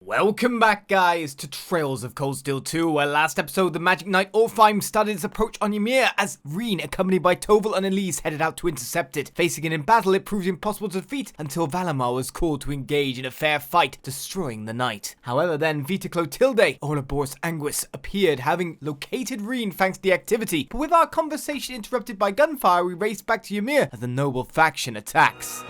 Welcome back, guys, to Trails of Cold Steel 2, where last episode the Magic Knight Orpheim started its approach on Ymir as Rean, accompanied by Toval and Elise, headed out to intercept it. Facing it in battle, it proved impossible to defeat until Valimar was called to engage in a fair fight, destroying the knight. However, then Vita Clotilde, Ouroboros Anguis, appeared, having located Rean thanks to the activity. But with our conversation interrupted by gunfire, we raced back to Ymir as the noble faction attacks.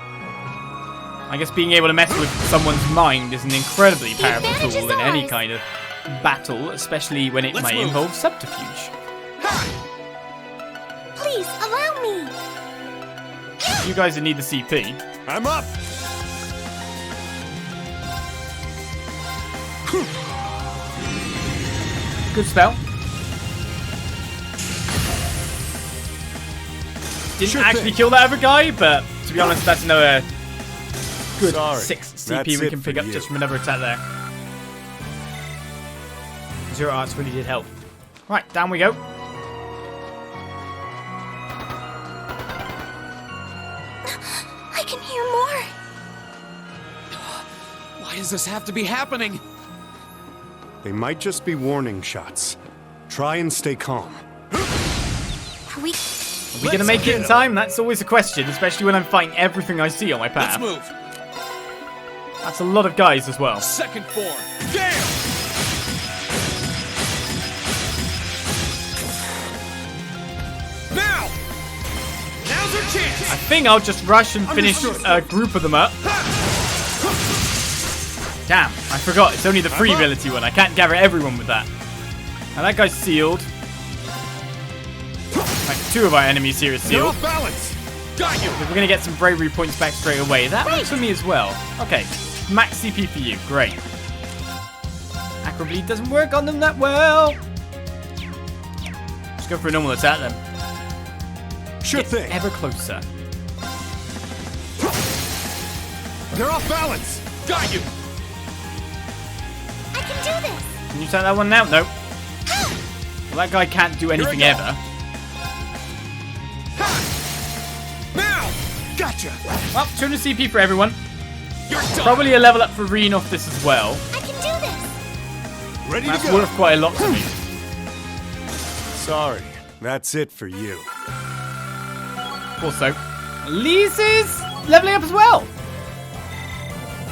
I guess being able to mess with someone's mind is an incredibly powerful tool in any kind of battle, especially when it might involve subterfuge. Please, allow me! You guys that need the CP. I'm up! Good spell. Didn't actually kill that other guy, but to be honest, that's another good 6 CP we can pick up just from another attack there. Zero Arts really did help. Right, down we go. I can hear more. Why does this have to be happening? They might just be warning shots. Try and stay calm. Are we gonna make it in time? That's always a question, especially when I'm fighting everything I see on my path. Let's move. That's a lot of guys as well. Second form. Damn! Now's our chance. I think I'll just rush and finish a group of them up. Damn, I forgot. It's only the free ability one. I can't gather everyone with that. Now that guy's sealed. Like 2 of our enemies here are sealed. No balance. Got you. We're gonna get some bravery points back straight away. That works for me as well. Okay, max CP for you. Great. Acro Bleed doesn't work on them that well. Let's go for a normal attack then. Sure Get thing. ever closer. They're off balance. Got you. I can do this! Can you attack that one now? Nope. Well, that guy can't do anything ever. Now. Gotcha. Well, 200 CP for everyone. You're done. Probably a level up for Rean off this as well. I can do this! Ready That's to go. worth quite a lot to me. Sorry, that's it for you. Also, Elise is leveling up as well.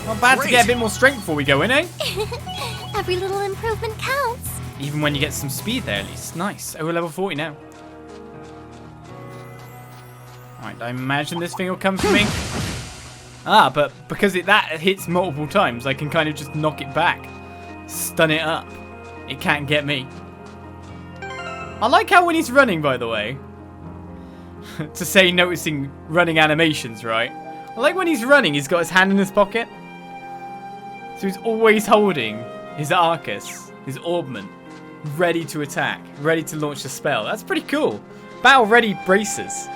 Not bad to get a bit more strength before we go in, eh? Every little improvement counts. Even when you get some speed there, at least. Nice. Over level 40 now. Alright, I imagine this thing will come for me. Ah, but because that hits multiple times, I can kind of just knock it back. Stun it up. It can't get me. I like how when he's running, by the way. To say noticing running animations, right? I like when he's running, he's got his hand in his pocket. So he's always holding his Arcus, his Orbment, ready to attack, ready to launch the spell. That's pretty cool. Battle ready braces.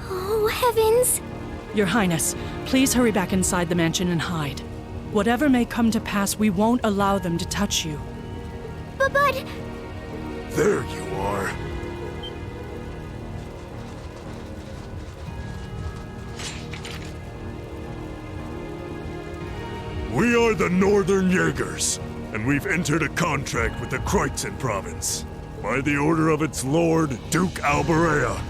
Oh, heavens! Your Highness, please hurry back inside the mansion and hide. Whatever may come to pass, we won't allow them to touch you. But... There you are. We are the Northern Jaegers, and we've entered a contract with the Kreutzen province. By the order of its lord, Duke Alberea,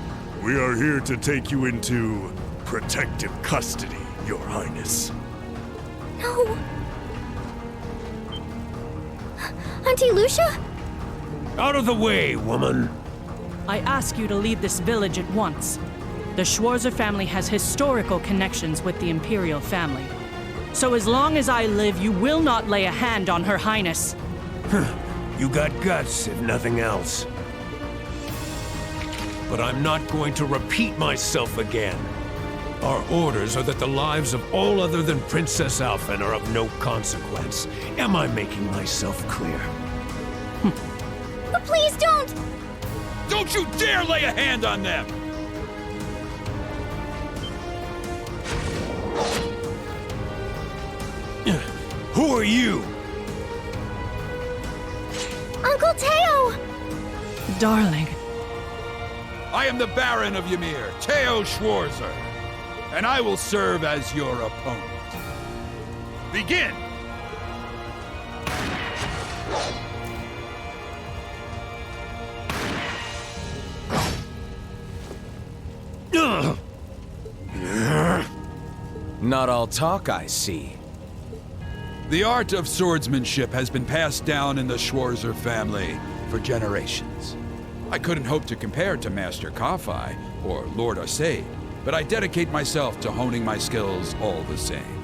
we are here to take you into protective custody, Your Highness. No! Auntie Lucia? Out of the way, woman! I ask you to leave this village at once. The Schwarzer family has historical connections with the Imperial family. So as long as I live, you will not lay a hand on Her Highness. You got guts, if nothing else. But I'm not going to repeat myself again. Our orders are that the lives of all other than Princess Alfin are of no consequence. Am I making myself clear? But please don't! Don't you dare lay a hand on them! Who are you? Uncle Teo! Darling, I am the Baron of Ymir, Teo Schwarzer, and I will serve as your opponent. Begin! Not all talk, I see. The art of swordsmanship has been passed down in the Schwarzer family for generations. I couldn't hope to compare to Master Kafai or Lord Osaid, but I dedicate myself to honing my skills all the same.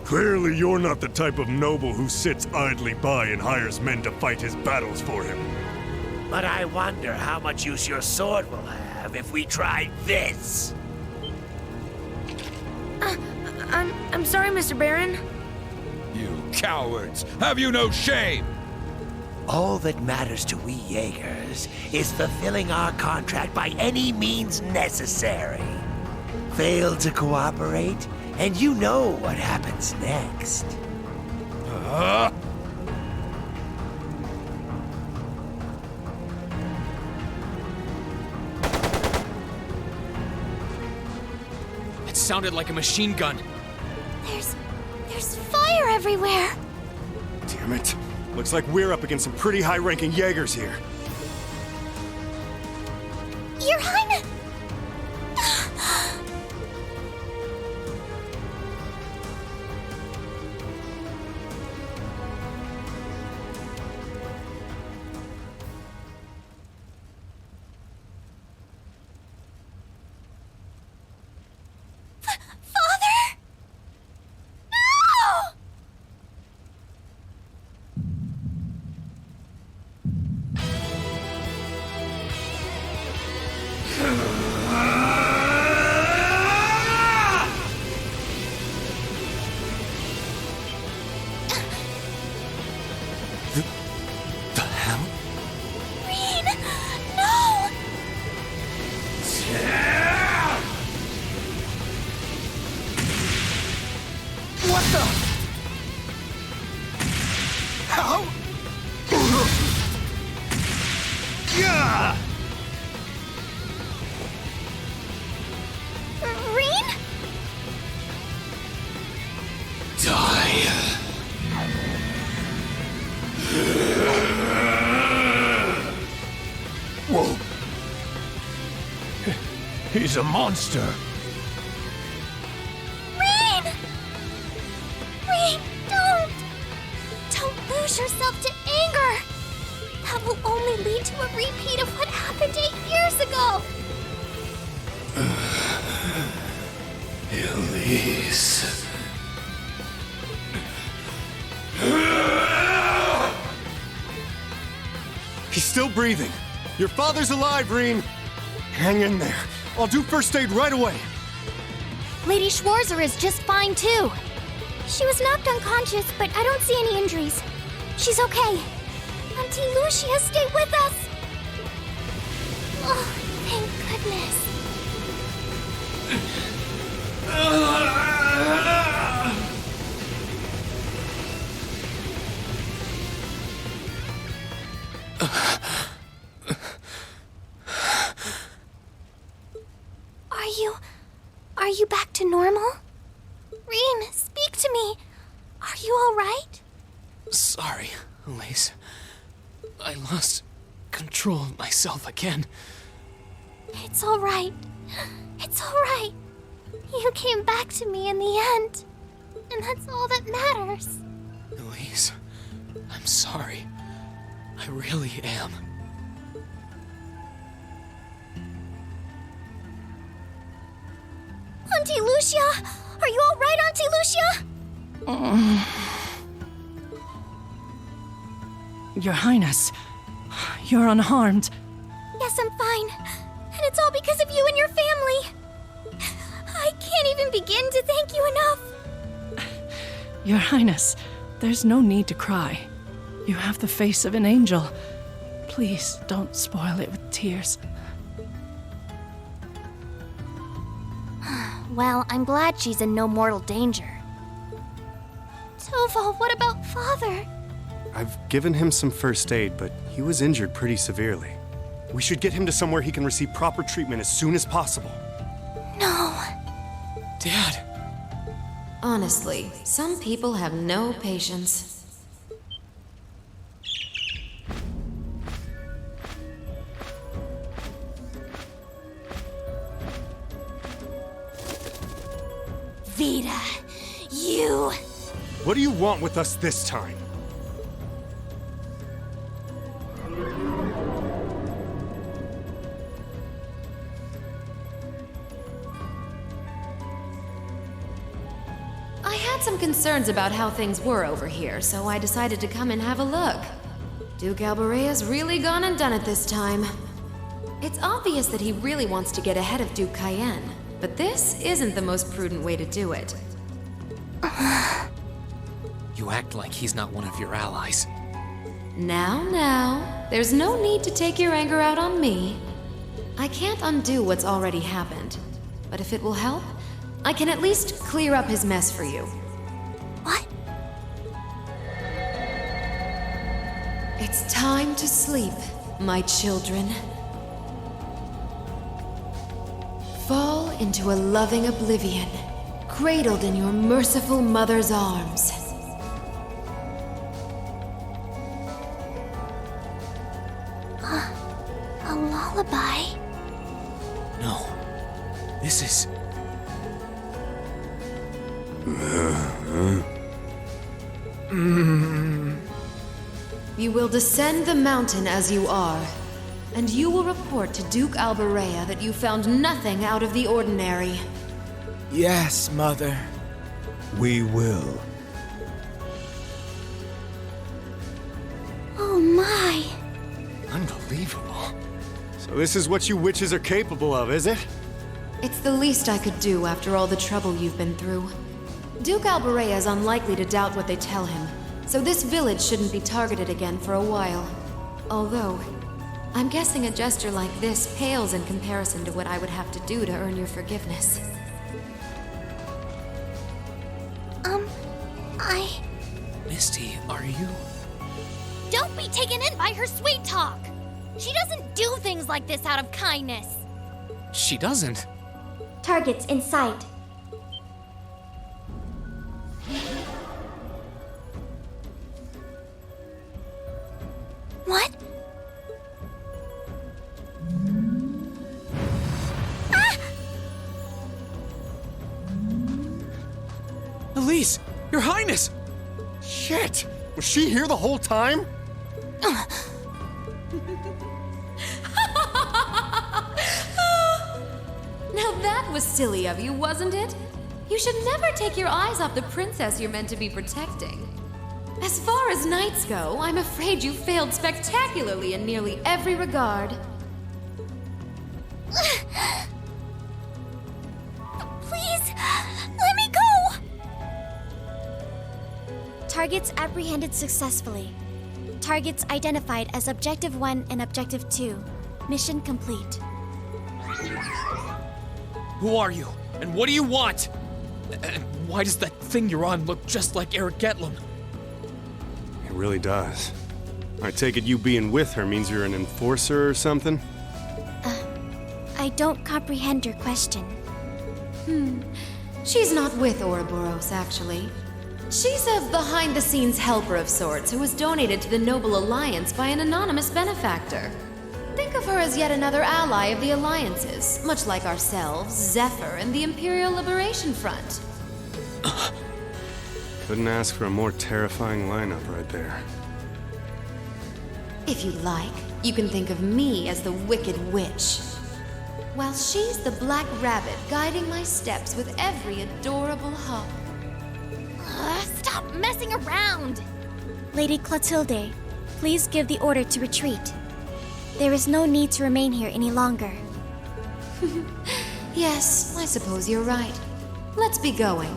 Clearly you're not the type of noble who sits idly by and hires men to fight his battles for him. But I wonder how much use your sword will have if we try this. I'm sorry, Mr. Baron. You cowards! Have you no shame? All that matters to we Jaegers is fulfilling our contract by any means necessary. Fail to cooperate, and you know what happens next. It sounded like a machine gun. There's fire everywhere. Damn it. Looks like we're up against some pretty high-ranking Jaegers here. Your Highness! Father? No! The hell? Rean! No! What the? How? Yeah! Rean? Whoa! He's a monster. Rean! Rean, don't! Don't lose yourself to anger! That will only lead to a repeat of what happened 8 years ago! Elise. He's still breathing. Your father's alive, Rean. Hang in there. I'll do first aid right away. Lady Schwarzer is just fine, too. She was knocked unconscious, but I don't see any injuries. She's okay. Auntie Lucia, stay with us! Oh, thank goodness. Are you back to normal? Rean, speak to me. Are you all right? Sorry, Elise. I lost control of myself again. It's all right. It's all right. You came back to me in the end. And that's all that matters. Elise, I'm sorry. I really am. Auntie Lucia! Are you all right, Auntie Lucia? Your Highness, you're unharmed. Yes, I'm fine. And it's all because of you and your family. I can't even begin to thank you enough. Your Highness, there's no need to cry. You have the face of an angel. Please don't spoil it with tears. Well, I'm glad she's in no mortal danger. Toval, what about Father? I've given him some first aid, but he was injured pretty severely. We should get him to somewhere he can receive proper treatment as soon as possible. No. Dad! Honestly, some people have no patience. Vita, you... What do you want with us this time? I had some concerns about how things were over here, so I decided to come and have a look. Duke Alborea's really gone and done it this time. It's obvious that he really wants to get ahead of Duke Cayenne, but this isn't the most prudent way to do it. You act like he's not one of your allies. Now, there's no need to take your anger out on me. I can't undo what's already happened, but if it will help, I can at least clear up his mess for you. What? It's time to sleep, my children. Fall into a loving oblivion, cradled in your merciful mother's arms. A lullaby? No. This is... You will descend the mountain as you are, and you will report to Duke Alborea that you found nothing out of the ordinary. Yes, Mother. We will. Oh my. Unbelievable. So this is what you witches are capable of, is it? It's the least I could do after all the trouble you've been through. Duke Alborea is unlikely to doubt what they tell him, so this village shouldn't be targeted again for a while. Although, I'm guessing a gesture like this pales in comparison to what I would have to do to earn your forgiveness. Misty, are you... Don't be taken in by her sweet talk! She doesn't do things like this out of kindness. She doesn't. Targets in sight. What? Elise! Your Highness! Shit! Was she here the whole time? Now that was silly of you, wasn't it? You should never take your eyes off the princess you're meant to be protecting. As far as knights go, I'm afraid you failed spectacularly in nearly every regard. Please, let me go! Targets apprehended successfully. Targets identified as Objective 1 and Objective 2. Mission complete. Who are you? And what do you want? And why does that thing you're on look just like Eric Getlum? It really does. I take it you being with her means you're an enforcer or something? I don't comprehend your question. She's not with Ouroboros, actually. She's a behind-the-scenes helper of sorts who was donated to the Noble Alliance by an anonymous benefactor. Think of her as yet another ally of the Alliances, much like ourselves, Zephyr, and the Imperial Liberation Front. Couldn't ask for a more terrifying lineup right there. If you like, you can think of me as the Wicked Witch, while she's the Black Rabbit guiding my steps with every adorable hop. Stop messing around! Lady Clotilde, please give the order to retreat. There is no need to remain here any longer. Yes, I suppose you're right. Let's be going.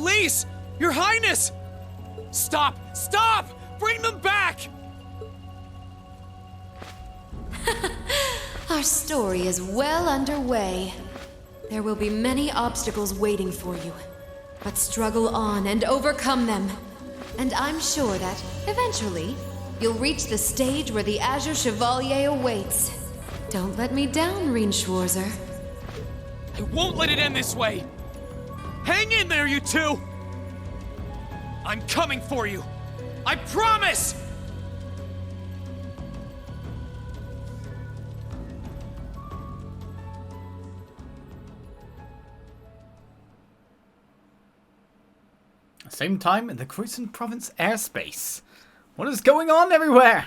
Elise! Your Highness! Stop! Stop! Bring them back! Our story is well underway. There will be many obstacles waiting for you, but struggle on and overcome them. And I'm sure that, eventually, you'll reach the stage where the Azure Chevalier awaits. Don't let me down, Rean Schwarzer. I won't let it end this way! Hang in there, you two! I'm coming for you! I promise! Same time in the Croydon province airspace. What is going on everywhere?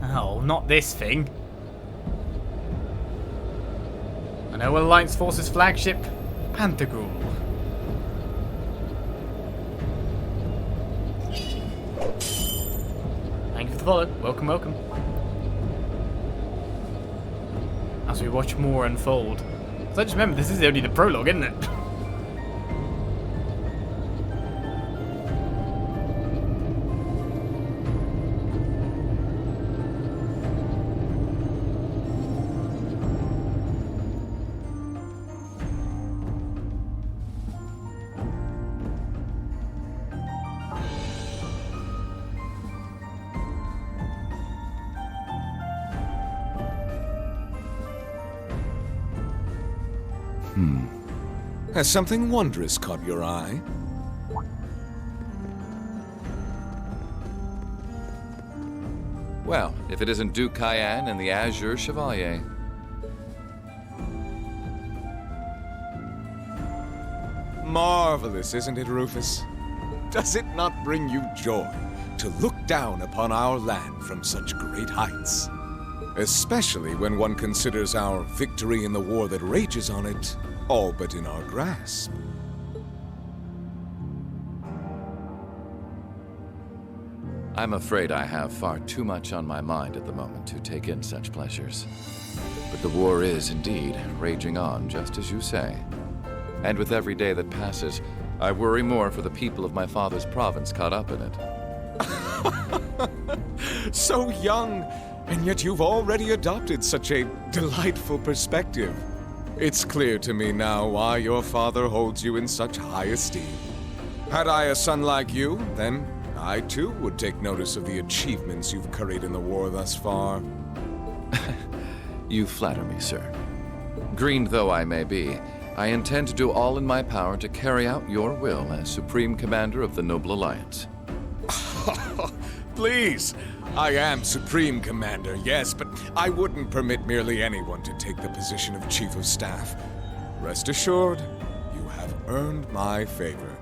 Oh, not this thing. I know Alliance Forces flagship, Pantagruel. Thank you for the follow. Welcome, welcome. As we watch more unfold. So I just remember this is only the prologue, isn't it? Has something wondrous caught your eye? Well, if it isn't Duke Cayenne and the Azure Chevalier. Marvelous, isn't it, Rufus? Does it not bring you joy to look down upon our land from such great heights? Especially when one considers our victory in the war that rages on it all but in our grasp. I'm afraid I have far too much on my mind at the moment to take in such pleasures. But the war is indeed raging on, just as you say. And with every day that passes, I worry more for the people of my father's province caught up in it. So young, and yet you've already adopted such a delightful perspective. It's clear to me now why your father holds you in such high esteem. Had I a son like you, then I too would take notice of the achievements you've curried in the war thus far. You flatter me, sir. Green though I may be, I intend to do all in my power to carry out your will as Supreme Commander of the Noble Alliance. Please! I am Supreme Commander, yes, but I wouldn't permit merely anyone to take the position of Chief of Staff. Rest assured, you have earned my favor.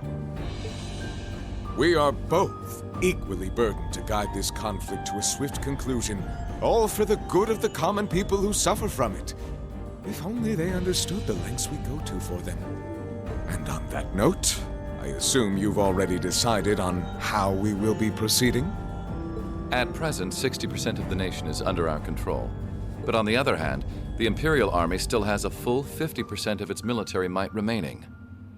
We are both equally burdened to guide this conflict to a swift conclusion, all for the good of the common people who suffer from it. If only they understood the lengths we go to for them. And on that note, I assume you've already decided on how we will be proceeding? At present, 60% of the nation is under our control. But on the other hand, the Imperial Army still has a full 50% of its military might remaining.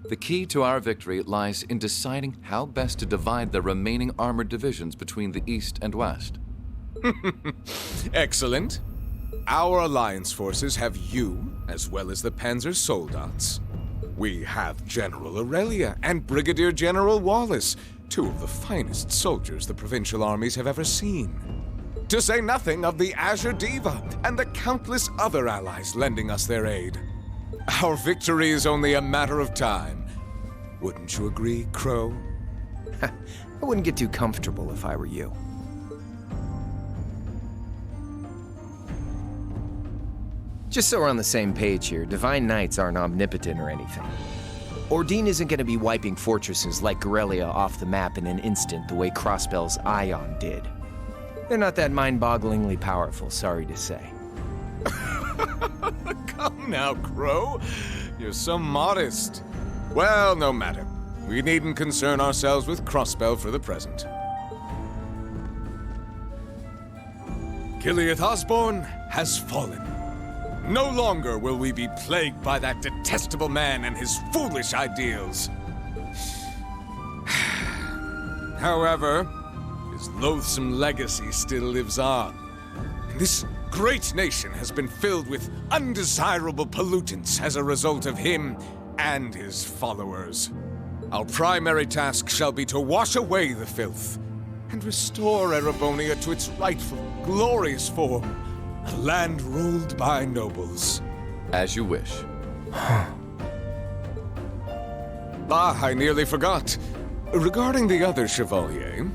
The key to our victory lies in deciding how best to divide the remaining armored divisions between the East and West. Excellent. Our Alliance forces have you, as well as the Panzer Soldats. We have General Aurelia and Brigadier General Wallace, two of the finest soldiers the provincial armies have ever seen. To say nothing of the Azure Diva and the countless other allies lending us their aid. Our victory is only a matter of time. Wouldn't you agree, Crow? I wouldn't get too comfortable if I were you. Just so we're on the same page here, Divine Knights aren't omnipotent or anything. Ordine isn't going to be wiping fortresses like Corellia off the map in an instant the way Crossbell's Ion did. They're not that mind-bogglingly powerful, sorry to say. Come now, Crow. You're so modest. Well, no matter. We needn't concern ourselves with Crossbell for the present. Gilead Osborne has fallen. No longer will we be plagued by that detestable man and his foolish ideals. However, his loathsome legacy still lives on. This great nation has been filled with undesirable pollutants as a result of him and his followers. Our primary task shall be to wash away the filth and restore Erebonia to its rightful, glorious form, a land ruled by nobles. As you wish. I nearly forgot. Regarding the other Chevalier,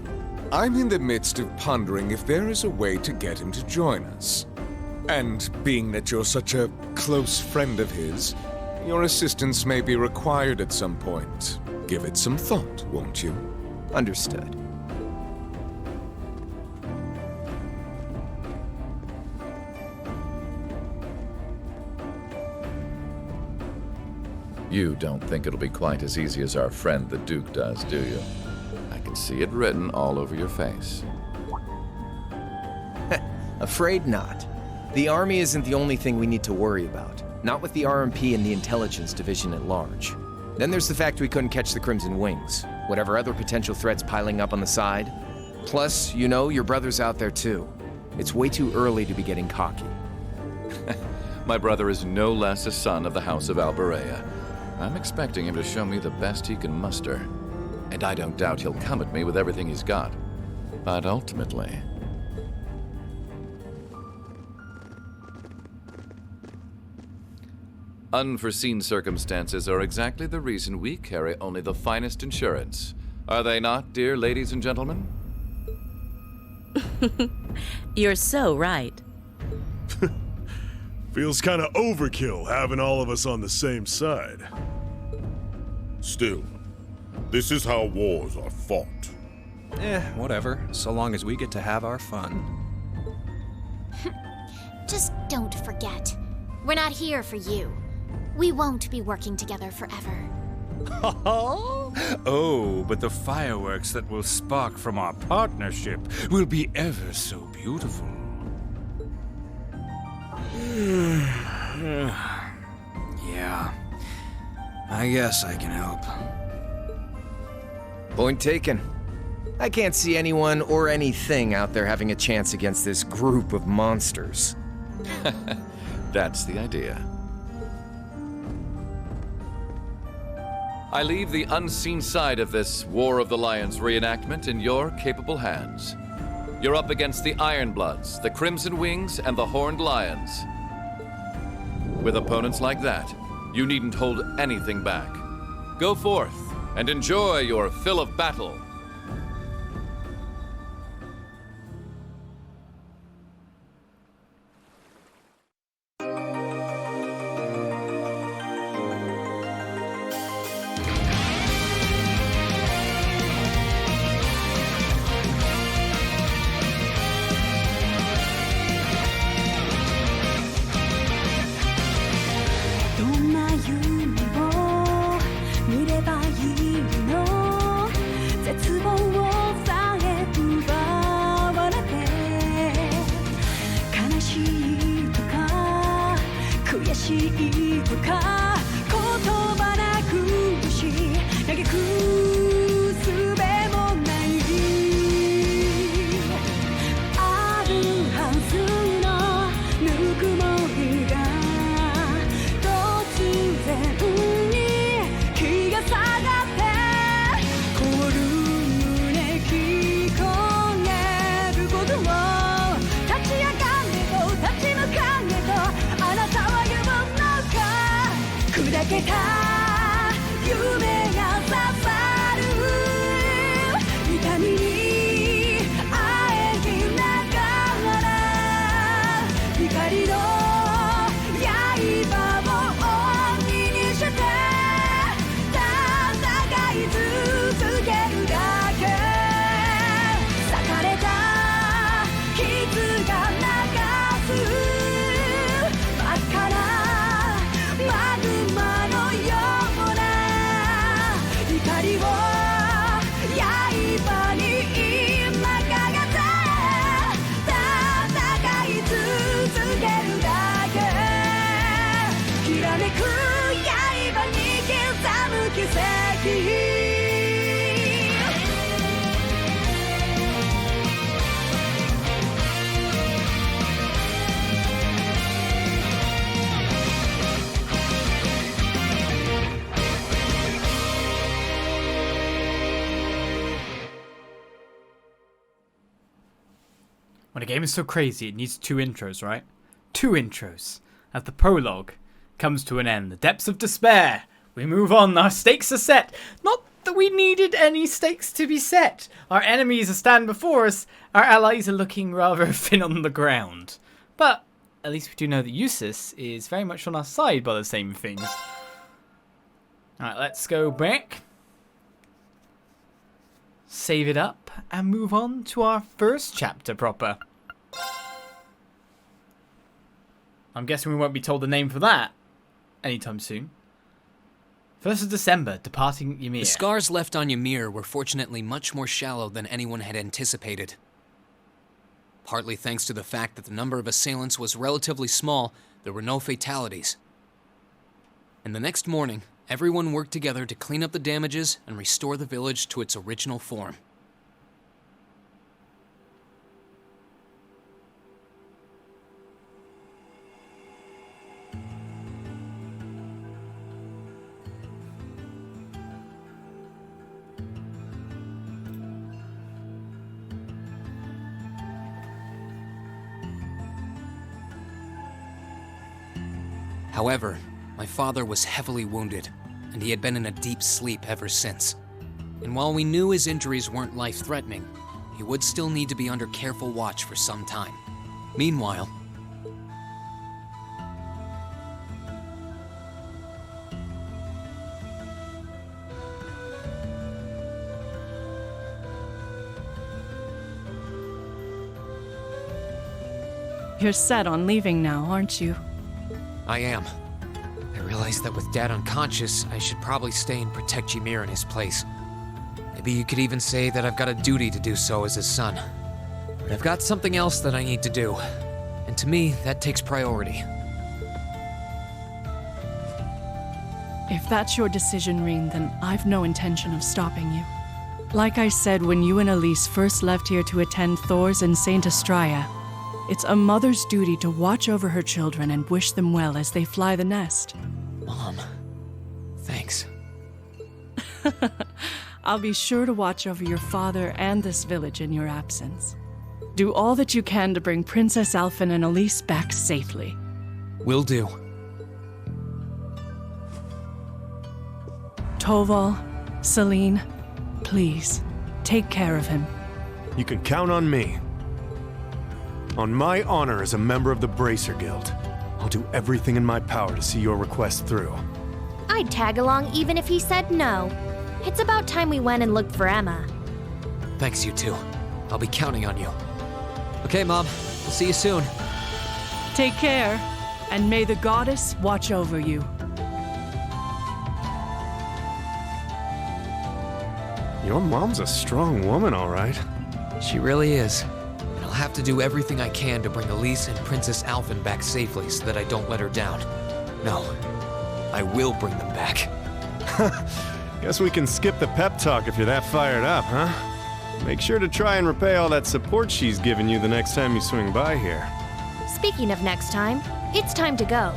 I'm in the midst of pondering if there is a way to get him to join us. And being that you're such a close friend of his, your assistance may be required at some point. Give it some thought, won't you? Understood. You don't think it'll be quite as easy as our friend the Duke does, do you? I can see it written all over your face. Afraid not. The army isn't the only thing we need to worry about. Not with the RMP and the intelligence division at large. Then there's the fact we couldn't catch the Crimson Wings. Whatever other potential threats piling up on the side. Plus, you know, your brother's out there too. It's way too early to be getting cocky. My brother is no less a son of the House of Alberea. I'm expecting him to show me the best he can muster. And I don't doubt he'll come at me with everything he's got. But ultimately... unforeseen circumstances are exactly the reason we carry only the finest insurance. Are they not, dear ladies and gentlemen? You're so right. Feels kind of overkill having all of us on the same side. Still, this is how wars are fought. Whatever, so long as we get to have our fun. Just don't forget, we're not here for you. We won't be working together forever. Oh, but the fireworks that will spark from our partnership will be ever so beautiful. Yeah, I guess I can help. Point taken. I can't see anyone or anything out there having a chance against this group of monsters. That's the idea. I leave the unseen side of this War of the Lions reenactment in your capable hands. You're up against the Ironbloods, the Crimson Wings, and the Horned Lions. With opponents like that, you needn't hold anything back. Go forth and enjoy your fill of battle. When a game is so crazy, it needs 2 intros, right? 2 intros. As the prologue comes to an end, the depths of despair. We move on, our stakes are set. Not that we needed any stakes to be set. Our enemies stand before us. Our allies are looking rather thin on the ground. But at least we do know that Eustace is very much on our side by the same things. Alright, let's go back. Save it up and move on to our first chapter proper. I'm guessing we won't be told the name for that anytime soon. 1st of December, departing Ymir. The scars left on Ymir were fortunately much more shallow than anyone had anticipated. Partly thanks to the fact that the number of assailants was relatively small, there were no fatalities. And the next morning, everyone worked together to clean up the damages and restore the village to its original form. However, my father was heavily wounded, and he had been in a deep sleep ever since. And while we knew his injuries weren't life-threatening, he would still need to be under careful watch for some time. Meanwhile, You're set on leaving now, aren't you? I am. I realized that with Dad unconscious, I should probably stay and protect Ymir in his place. Maybe you could even say that I've got a duty to do so as his son. But I've got something else that I need to do. And to me, that takes priority. If that's your decision, Rean, then I've no intention of stopping you. Like I said when you and Elise first left here to attend Thor's and Saint Astraea, it's a mother's duty to watch over her children and wish them well as they fly the nest. Mom, thanks. I'll be sure to watch over your father and this village in your absence. Do all that you can to bring Princess Alfin and Elise back safely. Will do. Toval, Celine, please, take care of him. You can count on me. On my honor as a member of the Bracer Guild, I'll do everything in my power to see your request through. I'd tag along even if he said no. It's about time we went and looked for Emma. Thanks, you two. I'll be counting on you. Okay, Mom. We'll see you soon. Take care, and may the goddess watch over you. Your mom's a strong woman, all right. She really is. And I'll have to do everything I can to bring Elise and Princess Alfin back safely so that I don't let her down. No, I will bring them back. Guess we can skip the pep talk if you're that fired up, huh? Make sure to try and repay all that support she's given you the next time you swing by here. Speaking of next time, it's time to go.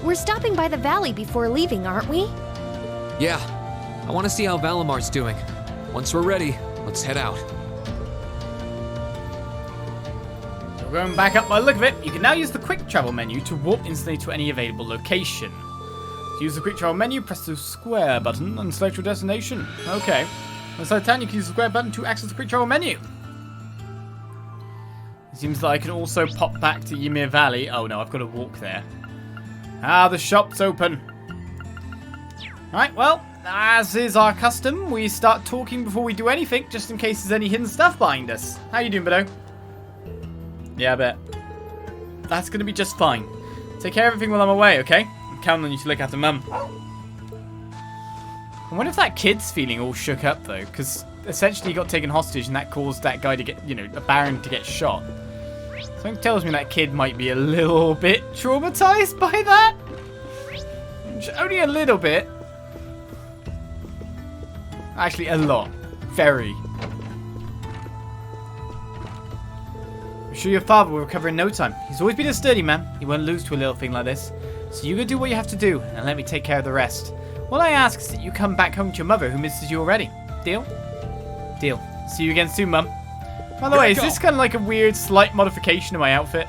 We're stopping by the valley before leaving, aren't we? Yeah, I want to see how Valimar's doing. Once we're ready, let's head out. So we're going back up by the look of it. You can now use the quick travel menu to warp instantly to any available location. To use the quick travel menu, press the square button and select your destination. Okay. Inside town, you can use the square button to access the quick travel menu. It seems that I can also pop back to Ymir Valley. Oh no, I've got to walk there. Ah, the shop's open. Alright, well, as is our custom, we start talking before we do anything, just in case there's any hidden stuff behind us. How you doing, Bido? Yeah, I bet. That's going to be just fine. Take care of everything while I'm away, okay? I'm counting on you to look after Mum. I wonder if that kid's feeling all shook up, though, because essentially he got taken hostage and that caused that guy to get, a Baron to get shot. Something tells me that kid might be a little bit traumatized by that. damage. Only a little bit. Actually, a lot. Very. I'm sure your father will recover in no time. He's always been a sturdy man. He won't lose to a little thing like this. So you go do what you have to do, and let me take care of the rest. All I ask is that you come back home to your mother, who misses you already. Deal? Deal. See you again soon, Mum. By the way, is this kind of like a weird, slight modification of my outfit?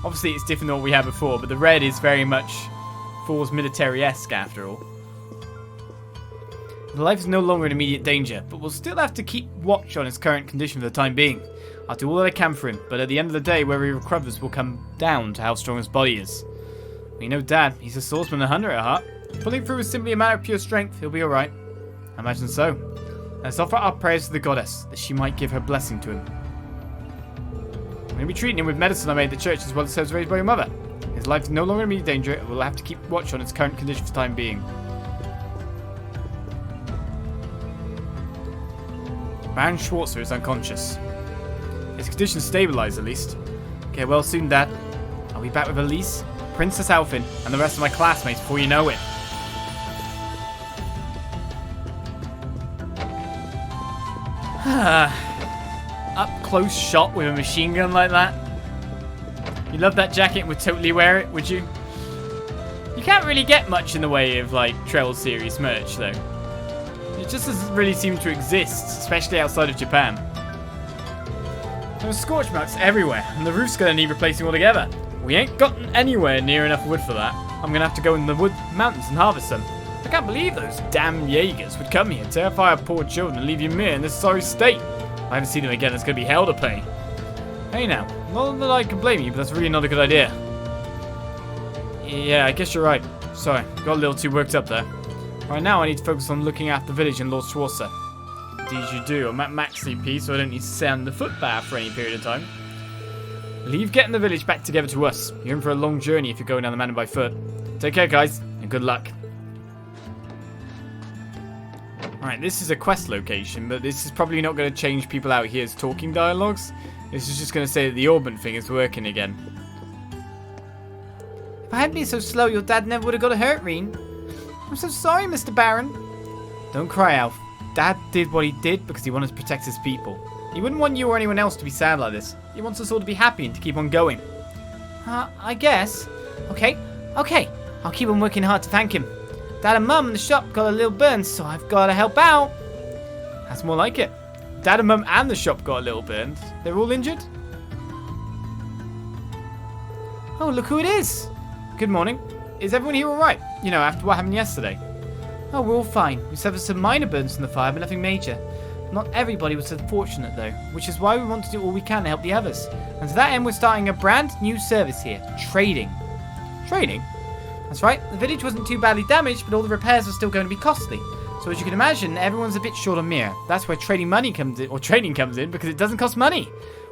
Obviously, it's different than what we had before, but the red is very much Thor's military-esque, after all. The life is no longer in immediate danger, but we'll still have to keep watch on his current condition for the time being. I'll do all that I can for him, but at the end of the day, where he recovers will come down to how strong his body is. We know Dad, he's a swordsman and a hunter at heart. Pulling through is simply a matter of pure strength. He'll be alright. I imagine so. Let's offer our prayers to the goddess, that she might give her blessing to him. I'm going to be treating him with medicine I made at the church as well as herbs raised by your mother. His life is no longer in immediate danger, and we'll have to keep watch on his current condition for the time being. Baron Schwarzer is unconscious. His condition's stabilized at least. Okay, well soon, Dad. I'll be back with Elise, Princess Alfin, and the rest of my classmates before you know it. Up close shot with a machine gun like that. You love that jacket and would totally wear it, would you? You can't really get much in the way of like Trail series merch though. It just doesn't really seem to exist, especially outside of Japan. There are scorch marks everywhere, and the roof's gonna need replacing altogether. We ain't gotten anywhere near enough wood for that. I'm gonna have to go in the wood mountains and harvest some. I can't believe those damn Jaegers would come here, terrify our poor children, and leave Ymir in this sorry state. If I haven't seen them again, it's gonna be hell to pay. Hey now, not that I can blame you, but that's really not a good idea. Yeah, I guess you're right. Sorry, got a little too worked up there. Right now I need to focus on looking after the village and Lord Schwarzer. Indeed you do. I'm at max CP, so I don't need to stay on the foot bath for any period of time. Leave getting the village back together to us. You're in for a long journey if you're going down the mountain by foot. Take care, guys, and good luck. Alright, this is a quest location, but this is probably not going to change people out here's talking dialogues. This is just going to say that the orbit thing is working again. If I hadn't been so slow, your dad never would have got hurt, Rean. I'm so sorry, Mr. Baron. Don't cry, Alf. Dad did what he did because he wanted to protect his people. He wouldn't want you or anyone else to be sad like this. He wants us all to be happy and to keep on going. I guess. Okay. I'll keep on working hard to thank him. Dad and Mum in the shop got a little burn, so I've got to help out. That's more like it. Dad and Mum and the shop got a little burned. They're all injured? Oh, look who it is. Good morning. Is everyone here alright? You know, after what happened yesterday. Oh, we're all fine. We suffered some minor burns from the fire, but nothing major. Not everybody was so fortunate, though, which is why we want to do all we can to help the others. And to that end, we're starting a brand new service here. Trading. Trading? That's right. The village wasn't too badly damaged, but all the repairs are still going to be costly. So as you can imagine, everyone's a bit short on Mir. That's where trading comes in, because it doesn't cost money.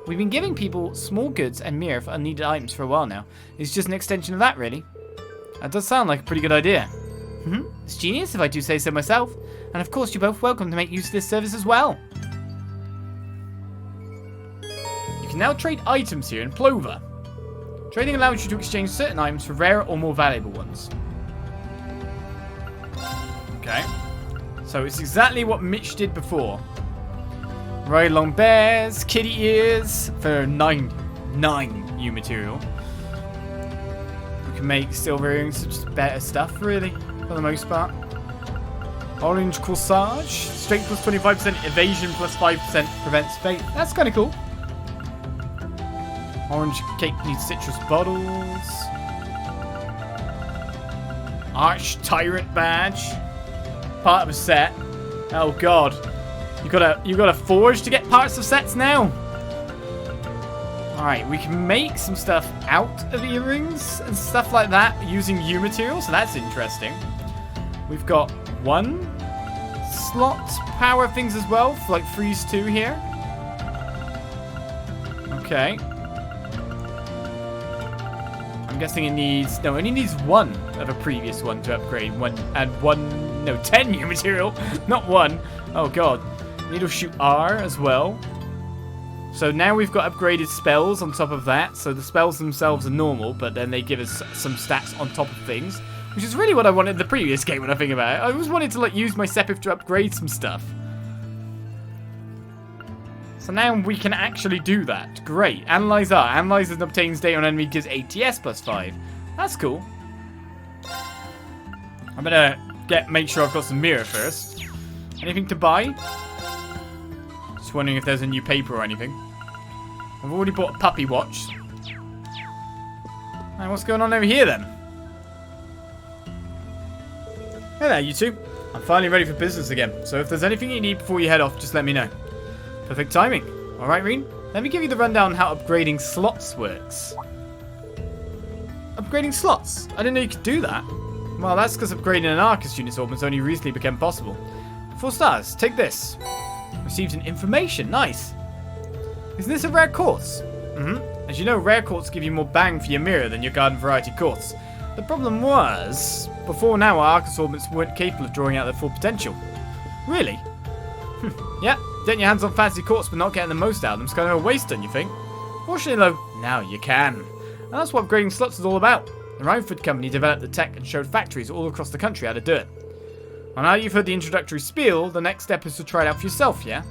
We've been giving people small goods and Mir for unneeded items for a while now. It's just an extension of that, really. That does sound like a pretty good idea. It's genius, if I do say so myself. And of course, you're both welcome to make use of this service as well. You can now trade items here in Plover. Trading allows you to exchange certain items for rarer or more valuable ones. Okay. So it's exactly what Mitch did before. Very long bears, kitty ears for 9 new material. We can make silver earrings, just better stuff, really, for the most part. Orange corsage, strength plus 25%, evasion plus 5% prevents fate. That's kind of cool. Orange cake needs citrus bottles. Arch Tyrant badge. Part of a set. Oh god. You gotta forge to get parts of sets now. Alright, we can make some stuff out of earrings and stuff like that using U material, so that's interesting. We've got 1 slot power things as well, for like freeze 2 here. Okay. I'm guessing it needs, no, it only needs 1 of a previous one to upgrade. 10 new material, not 1. Oh god. Needle shoot R as well. So now we've got upgraded spells on top of that. So the spells themselves are normal, but then they give us some stats on top of things. Which is really what I wanted in the previous game when I think about it. I always wanted to like use my Sepith to upgrade some stuff. So now we can actually do that. Great. Analyze art. Analyze and obtains data on enemy gives ATS plus 5. That's cool. I better make sure I've got some mirror first. Anything to buy? Just wondering if there's a new paper or anything. I've already bought a puppy watch. And what's going on over here then? Hey there, you two. I'm finally ready for business again. So if there's anything you need before you head off, just let me know. Perfect timing. Alright, Rean. Let me give you the rundown on how upgrading slots works. Upgrading slots? I didn't know you could do that. Well, that's because upgrading an Arcus unit's ornaments only recently became possible. 4 stars. Take this. Received an information. Nice. Isn't this a rare quartz? As you know, rare quartz give you more bang for your mirror than your garden variety quartz. The problem was, before now our Arcus ornaments weren't capable of drawing out their full potential. Really? Yeah, getting your hands on fancy quartz but not getting the most out of them is kind of a waste, don't you think? Fortunately though, now you can. And that's what upgrading slots is all about. The Rhineford company developed the tech and showed factories all across the country how to do it. Well, now you've heard the introductory spiel, the next step is to try it out for yourself, yeah?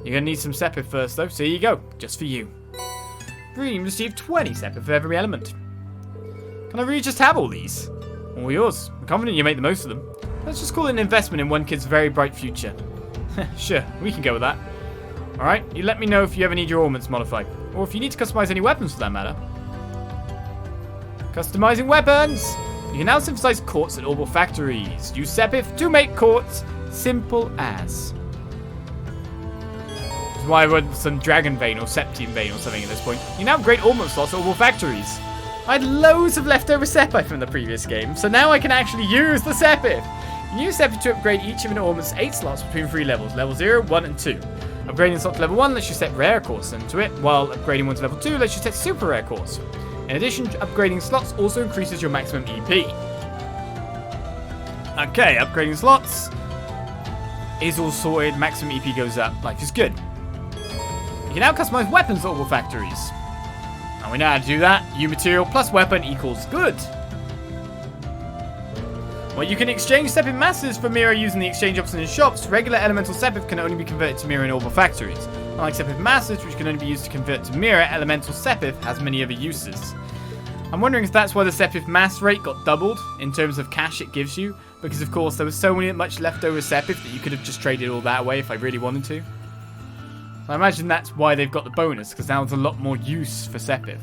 You're going to need some Sepith first though, so here you go, just for you. Rean received 20 Sepith for every element. Can I really just have all these? All yours. I'm confident you make the most of them. Let's just call it an investment in one kid's very bright future. Sure, we can go with that. Alright, you let me know if you ever need your ornaments modified. Or if you need to customize any weapons for that matter. Customizing weapons! You can now synthesize quartz at orbital factories. Use Sepith to make quartz. Simple as. That's why I want some Dragon Vein or Septium Vein or something at this point. You now have great ornament slots at orbital factories. I had loads of leftover Sepith from the previous game, so now I can actually use the Sepith. You can use Sepith to upgrade each of an ornament's 8 slots between 3 levels, level 0, 1, and 2. Upgrading slot to level 1 lets you set rare quartz into it, while upgrading one to level 2 lets you set super rare quartz. In addition, upgrading slots also increases your maximum EP. Okay, upgrading slots is all sorted, maximum EP goes up, life is good. You can now customize weapons at orbital factories. And we know how to do that. U material plus weapon equals good. Well, you can exchange Sepith masses for mirror using the exchange option in shops. Regular elemental Sepith can only be converted to mirror in orbital factories. Unlike Sepith masses, which can only be used to convert to mirror, elemental Sepith has many other uses. I'm wondering if that's why the Sepith mass rate got doubled in terms of cash it gives you. Because, of course, there was so much leftover Sepith that you could have just traded all that away if I really wanted to. So I imagine that's why they've got the bonus, because now there's a lot more use for Sepith.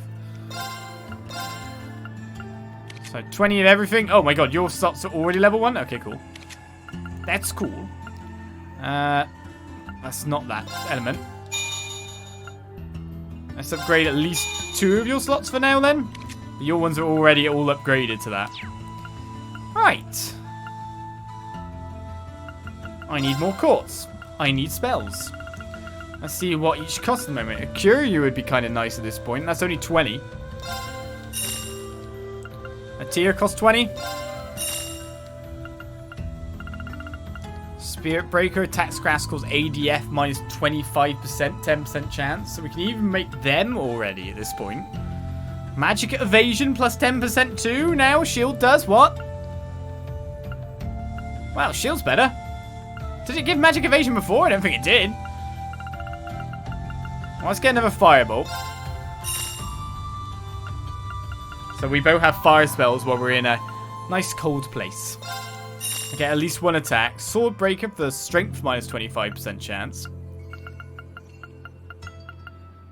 So 20 of everything. Oh my god, your slots are already level 1? Okay, cool. That's cool. That's not that element. Let's upgrade at least 2 of your slots for now then. Your ones are already all upgraded to that. Right. I need more quartz. I need spells. Let's see what each costs at the moment. A cure you would be kind of nice at this point. That's only 20. A tier costs 20. Spirit Breaker attacks Crascal's ADF minus 25%, 10% chance. So we can even make them already at this point. Magic Evasion plus 10% too. Now Shield does what? Wow, Shield's better. Did it give Magic Evasion before? I don't think it did. Well, let's get another Firebolt. So we both have fire spells while we're in a nice cold place. I get at least 1 attack. Sword Breaker for strength minus 25% chance.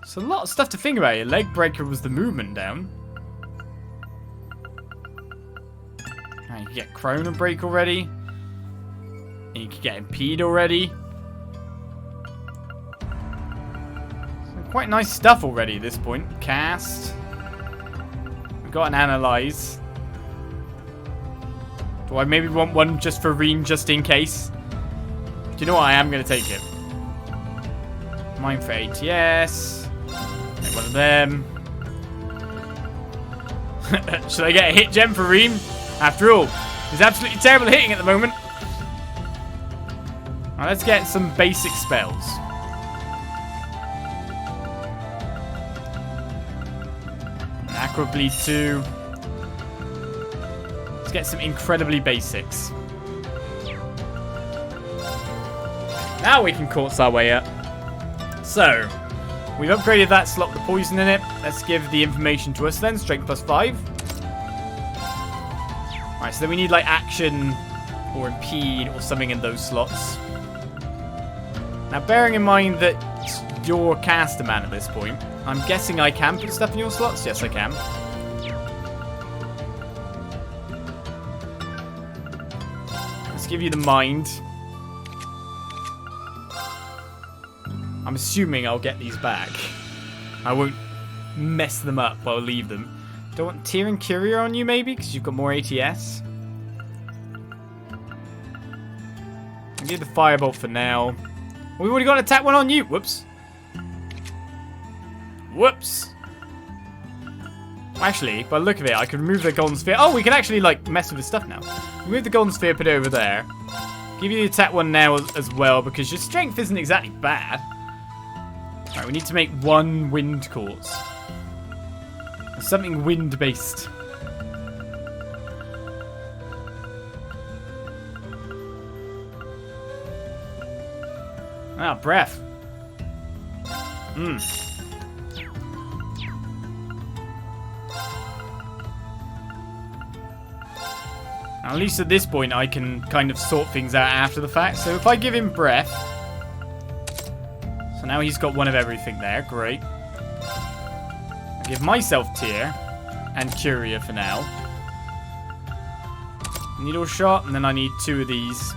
It's a lot of stuff to think about here. Leg Breaker was the movement down. Now you can get Chrono Break already. And you can get Impede already. Some quite nice stuff already at this point. Cast. We've got an Analyze. Do I maybe want one just for Rean just in case? Do you know what? I am going to take it. Mine for ATS. Take one of them. Should I get a hit gem for Rean? After all, he's absolutely terrible at hitting at the moment. Alright, let's get some basic spells. Aqua Bleed 2. Let's get some incredibly basics. Now we can course our way up. So, we've upgraded that slot with the poison in it. Let's give the information to us then. Strength +5. Alright, so then we need like action or impede or something in those slots. Now, bearing in mind that you're caster man at this point, I'm guessing I can put stuff in your slots? Yes, I can. Let's give you the mind. I'm assuming I'll get these back. I won't mess them up, but I'll leave them. Don't want Tear and Courier on you, maybe? Because you've got more ATS. I'll give the Firebolt for now. We've already got an attack one on you. Whoops. Whoops. Actually, by the look of it, I can remove the Golden Sphere. Oh, we can actually, like, mess with the stuff now. Remove the Golden Sphere, put it over there. Give you the attack one now as well, because your strength isn't exactly bad. Alright, we need to make one wind quartz. Something wind-based. Ah, breath. Now, at least at this point, I can kind of sort things out after the fact. So if I give him breath... So now he's got one of everything there. Great. I give myself Tear and Courier for now. Needle shot, and then I need 2 of these.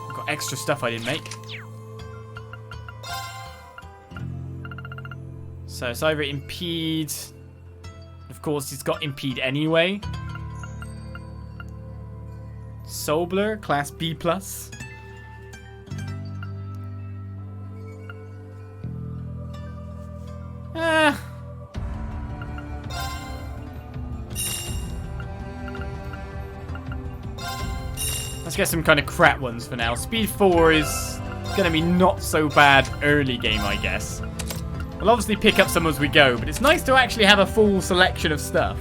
I've got extra stuff I didn't make. So it's either impede. Of course, it's got impede anyway. Soul Blur, class B+. Let's get some kind of crap ones for now. Speed 4 is going to be not so bad early game, I guess. We'll obviously pick up some as we go, but it's nice to actually have a full selection of stuff.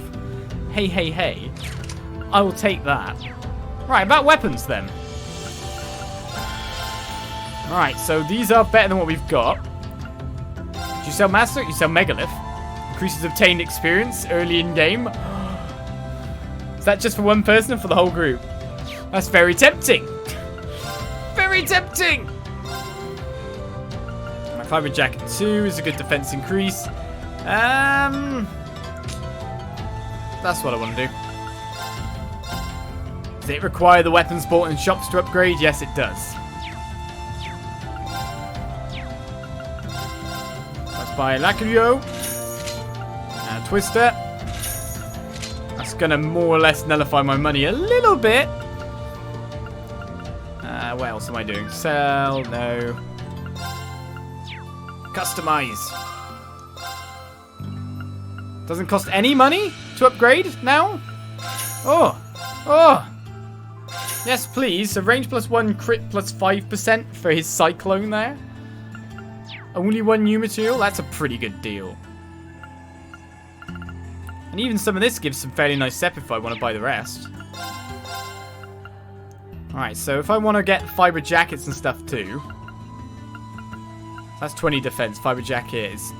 Hey, hey, hey. I will take that. Right, about weapons then. Alright, so these are better than what we've got. Do you sell Master? You sell Megalith. Increases obtained experience early in game. Is that just for one person or for the whole group? That's very tempting. Very tempting. My Fiber Jacket 2 is a good defense increase. That's what I want to do. Does it require the weapons bought in shops to upgrade? Yes, it does. Let's buy Lacurio. And a Twister. That's going to more or less nullify my money a little bit. What else am I doing? Sell, no. Customize. Doesn't cost any money to upgrade now? Oh. Oh. Yes, please. So range +1, crit +5% for his Cyclone there. Only 1 new material? That's a pretty good deal. And even some of this gives some fairly nice SEP if I want to buy the rest. Alright, so if I want to get Fiber Jackets and stuff too. That's 20 defense. Fiber Jacket is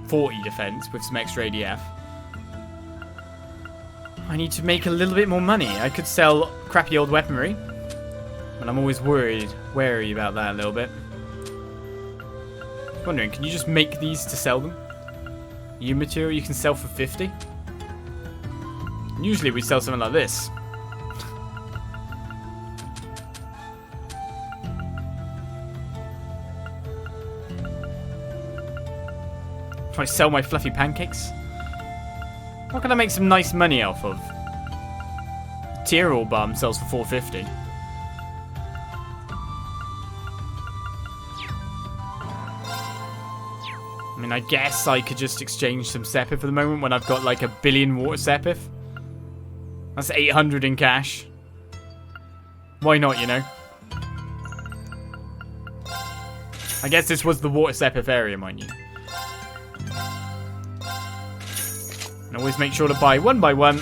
40 defense with some extra ADF. I need to make a little bit more money. I could sell crappy old weaponry. But I'm always wary about that a little bit. I'm wondering, can you just make these to sell them? New material you can sell for 50? Usually we sell something like this. Try to sell my fluffy pancakes. What can I make some nice money off of? Tyrol Balm sells for 450. I mean, I guess I could just exchange some Sepith for the moment when I've got like 1 billion water Sepith. That's 800 in cash. Why not, you know? I guess this was the water Sepith area, mind you. And always make sure to buy one by one.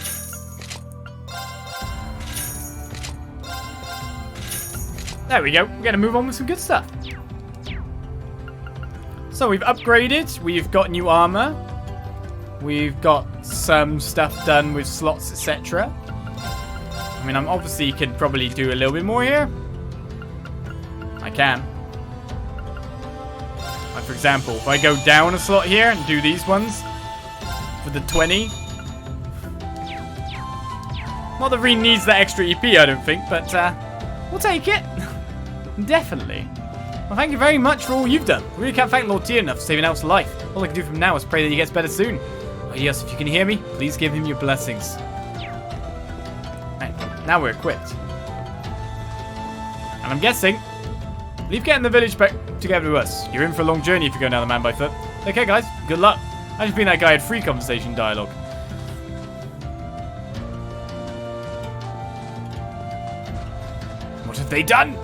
there we go. We're going to move on with some good stuff. So we've upgraded. We've got new armor. We've got some stuff done with slots, etc. I mean, I'm obviously could probably do a little bit more here. I can. Like, for example, if I go down a slot here and do these ones for the 20. Not that Rean needs that extra EP, I don't think, but we'll take it. Definitely. Well, thank you very much for all you've done. I really can't thank Lord Teo enough for saving Elf's life. All I can do from now is pray that he gets better soon. Oh yes, if you can hear me, please give him your blessings. Right, now we're equipped. And I'm guessing, leave getting the village back together with us. You're in for a long journey if you go down the man by foot. Okay guys, good luck. I just been that guy had free conversation dialogue. What have they done?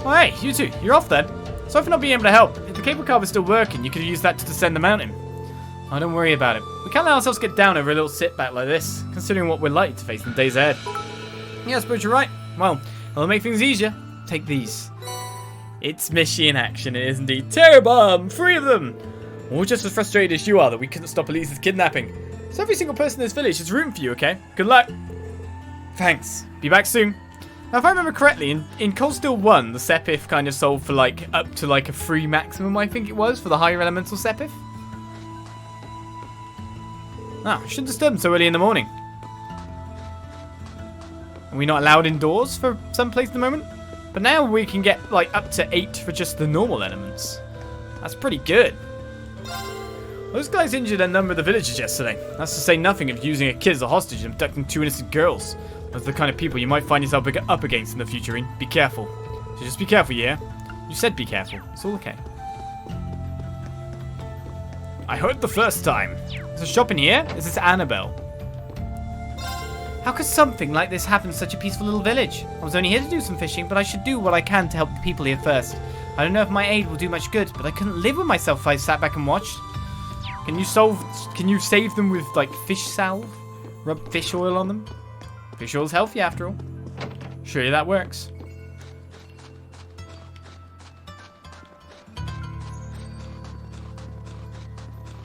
Oh, hey, you two, you're off then. Sorry for not being able to help. If the cable car was still working, you could have used that to descend the mountain. Oh, don't worry about it. We can't let ourselves get down over a little sit-back like this, considering what we're likely to face in the days ahead. Yeah, I suppose you're right. Well, it'll make things easier. Take these. It's Mishy in action, it is indeed. Terror 3 of them! We're just as frustrated as you are that we couldn't stop Elise's kidnapping. So every single person in this village is rooting for you, okay? Good luck. Thanks. Be back soon. Now, if I remember correctly, in Clotilde 1, the Sepith kind of sold for, like, up to, like, a 3 maximum, I think it was, for the higher elemental Sepith. Ah, shouldn't disturb them so early in the morning. Are we not allowed indoors for some place at the moment? But now we can get, like, up to 8 for just the normal elements. That's pretty good. Those guys injured a number of the villagers yesterday. That's to say nothing of using a kid as a hostage and abducting 2 innocent girls. Those are the kind of people you might find yourself up against in the future, Rean. Be careful. So just be careful, yeah? You said be careful. It's all okay. I heard the first time. There's a shop in here? Is this Annabelle? How could something like this happen in such a peaceful little village? I was only here to do some fishing, but I should do what I can to help the people here first. I don't know if my aid will do much good, but I couldn't live with myself if I sat back and watched. Can you save them with, like, fish salve? Rub fish oil on them? Fish oil's healthy after all. Surely that works.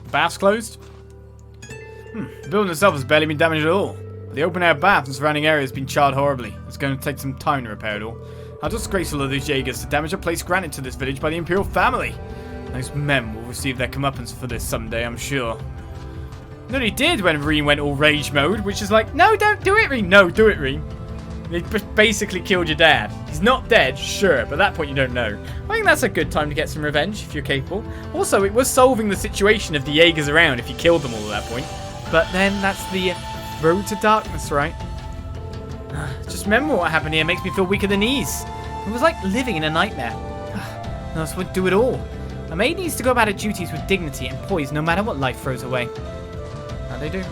The bath's closed? The building itself has barely been damaged at all. But the open air bath and surrounding area has been charred horribly. It's going to take some time to repair it all. How disgraceful of these Jaegers to damage a place granted to this village by the Imperial family. Those men will receive their comeuppance for this someday, I'm sure. No, he did when Rean went all rage mode, which is like, no, don't do it, Rean. No, do it, Rean. They basically killed your dad. He's not dead, sure, but at that point you don't know. I think that's a good time to get some revenge, if you're capable. Also, it was solving the situation of the Jaegers around if you killed them all at that point. But then that's the road to darkness, right? Just remember what happened here makes me feel weak at the knees. It was like living in a nightmare. No, this would do it all. A maid needs to go about her duties with dignity and poise no matter what life throws away. And they do.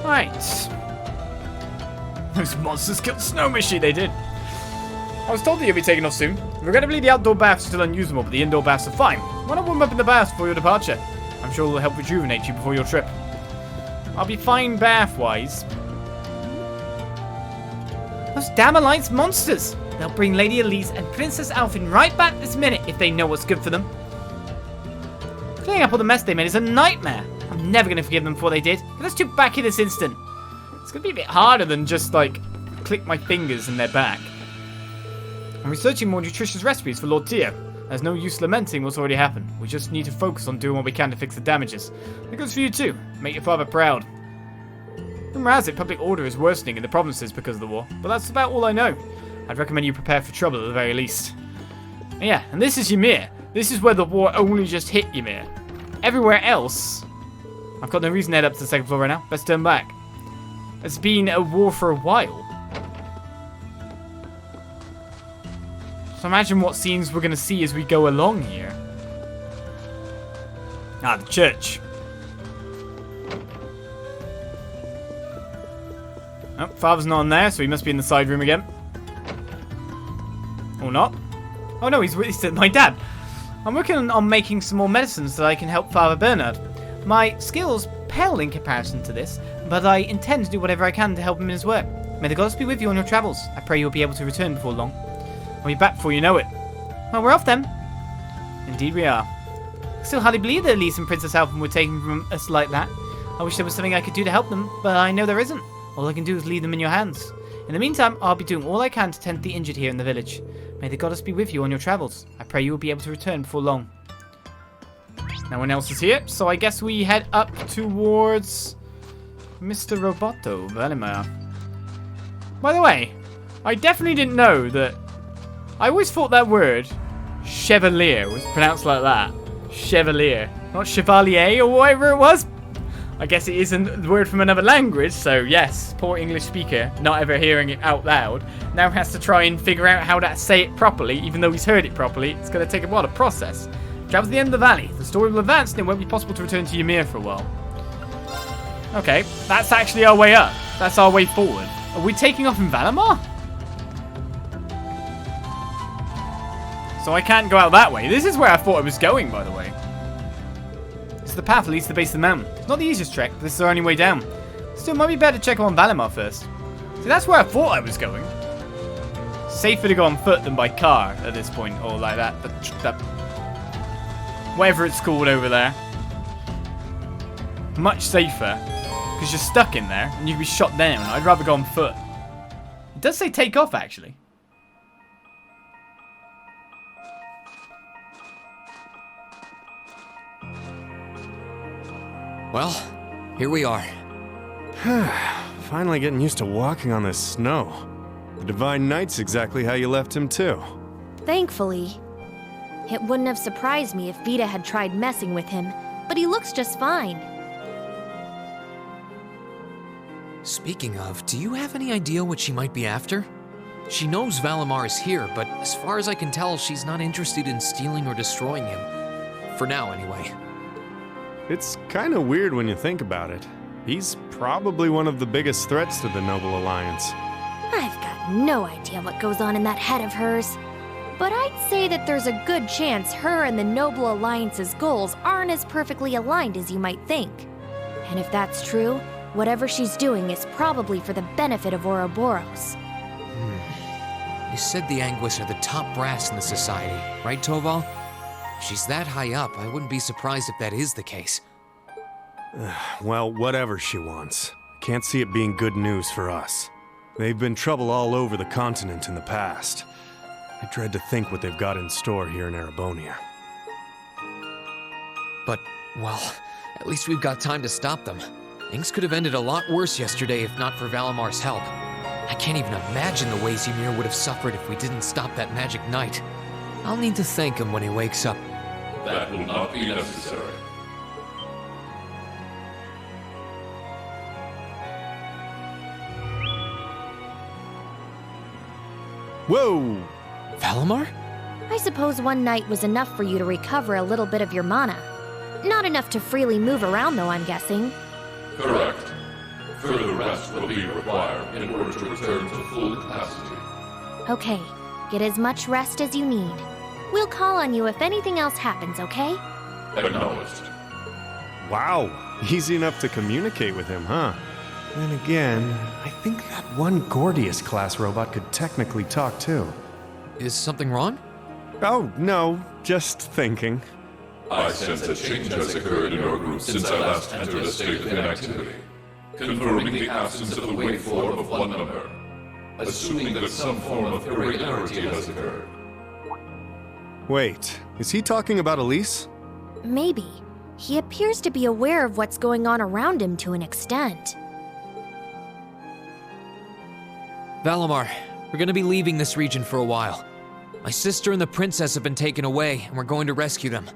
Right. Those monsters killed Snow Mishy, they did. I was told that you'll be taken off soon. Regrettably, the outdoor baths are still unusable, but the indoor baths are fine. Why not warm up in the baths before your departure? I'm sure it will help rejuvenate you before your trip. I'll be fine bath-wise. Those damn Alliance monsters! They'll bring Lady Elise and Princess Alfin right back this minute if they know what's good for them. Cleaning up all the mess they made is a nightmare. I'm never going to forgive them for what they did. Get us two back here this instant. It's going to be a bit harder than just, like, click my fingers and they're back. I'm researching more nutritious recipes for Lord Teo. There's no use lamenting what's already happened. We just need to focus on doing what we can to fix the damages. That goes for you too. Make your father proud. Rumor has it public order is worsening in the provinces because of the war, but that's about all I know. I'd recommend you prepare for trouble at the very least. Yeah, and this is Ymir. This is where the war only just hit Ymir. Everywhere else, I've got no reason to head up to the second floor right now. Best turn back. It's been a war for a while. So imagine what scenes we're going to see as we go along here. Ah, the church. Oh, Father's not in there, so he must be in the side room again. Or not. Oh no, he's my dad. I'm working on making some more medicines so that I can help Father Bernard. My skills pale in comparison to this, but I intend to do whatever I can to help him in his work. May the gods be with you on your travels. I pray you'll be able to return before long. I'll be back before you know it. Well, we're off then. Indeed we are. I still hardly believe that Elise and Princess Alfin were taken from us like that. I wish there was something I could do to help them, but I know there isn't. All I can do is leave them in your hands. In the meantime, I'll be doing all I can to tend the injured here in the village. May the goddess be with you on your travels. I pray you will be able to return before long. No one else is here, so I guess we head up towards Mr. Roboto, Valimar. By the way, I definitely didn't know that. I always thought that word, chevalier, was pronounced like that. Chevalier, not chevalier or whatever it was. I guess it isn't a word from another language, so yes, poor English speaker, not ever hearing it out loud, now has to try and figure out how to say it properly, even though he's heard it properly. It's going to take a while to process. Travel to the end of the valley. The story will advance and it won't be possible to return to Ymir for a while. Okay, that's actually our way up. That's our way forward. Are we taking off in Valimar? So I can't go out that way. This is where I thought I was going, by the way. This is the path that leads to the base of the mountain. It's not the easiest trek, but this is our only way down. Still, it might be better to check on Valimar first. See, that's where I thought I was going. Safer to go on foot than by car at this point, or like that. Whatever it's called over there. Much safer. Because you're stuck in there, and you can be shot down. I'd rather go on foot. It does say take off, actually. Well, here we are. Finally getting used to walking on this snow. The Divine Knight's exactly how you left him, too. Thankfully. It wouldn't have surprised me if Vita had tried messing with him, but he looks just fine. Speaking of, do you have any idea what she might be after? She knows Valimar is here, but as far as I can tell, she's not interested in stealing or destroying him. For now, anyway. It's kind of weird when you think about it. He's probably one of the biggest threats to the Noble Alliance. I've got no idea what goes on in that head of hers. But I'd say that there's a good chance her and the Noble Alliance's goals aren't as perfectly aligned as you might think. And if that's true, whatever she's doing is probably for the benefit of Ouroboros. You said the Anguis are the top brass in the society, right, Toval? If she's that high up, I wouldn't be surprised if that is the case. Well, whatever she wants. Can't see it being good news for us. They've been trouble all over the continent in the past. I dread to think what they've got in store here in Erebonia. But, well, at least we've got time to stop them. Things could have ended a lot worse yesterday if not for Valimar's help. I can't even imagine the ways Ymir would have suffered if we didn't stop that magic knight. I'll need to thank him when he wakes up. That will not be necessary. Whoa! Valimar? I suppose one night was enough for you to recover a little bit of your mana. Not enough to freely move around, though, I'm guessing. Correct. Further rest will be required in order to return to full capacity. Okay, get as much rest as you need. We'll call on you if anything else happens, okay? Acknowledged. Wow, easy enough to communicate with him, huh? Then again, I think that one Gordius-class robot could technically talk too. Is something wrong? Oh, no, just thinking. I sense a change has occurred in your group since I last entered a state of inactivity, confirming the absence of the waveform of one member, assuming that some form of irregularity has occurred. Wait, is he talking about Elise? Maybe. He appears to be aware of what's going on around him to an extent. Valimar, we're gonna be leaving this region for a while. My sister and the princess have been taken away, and we're going to rescue them.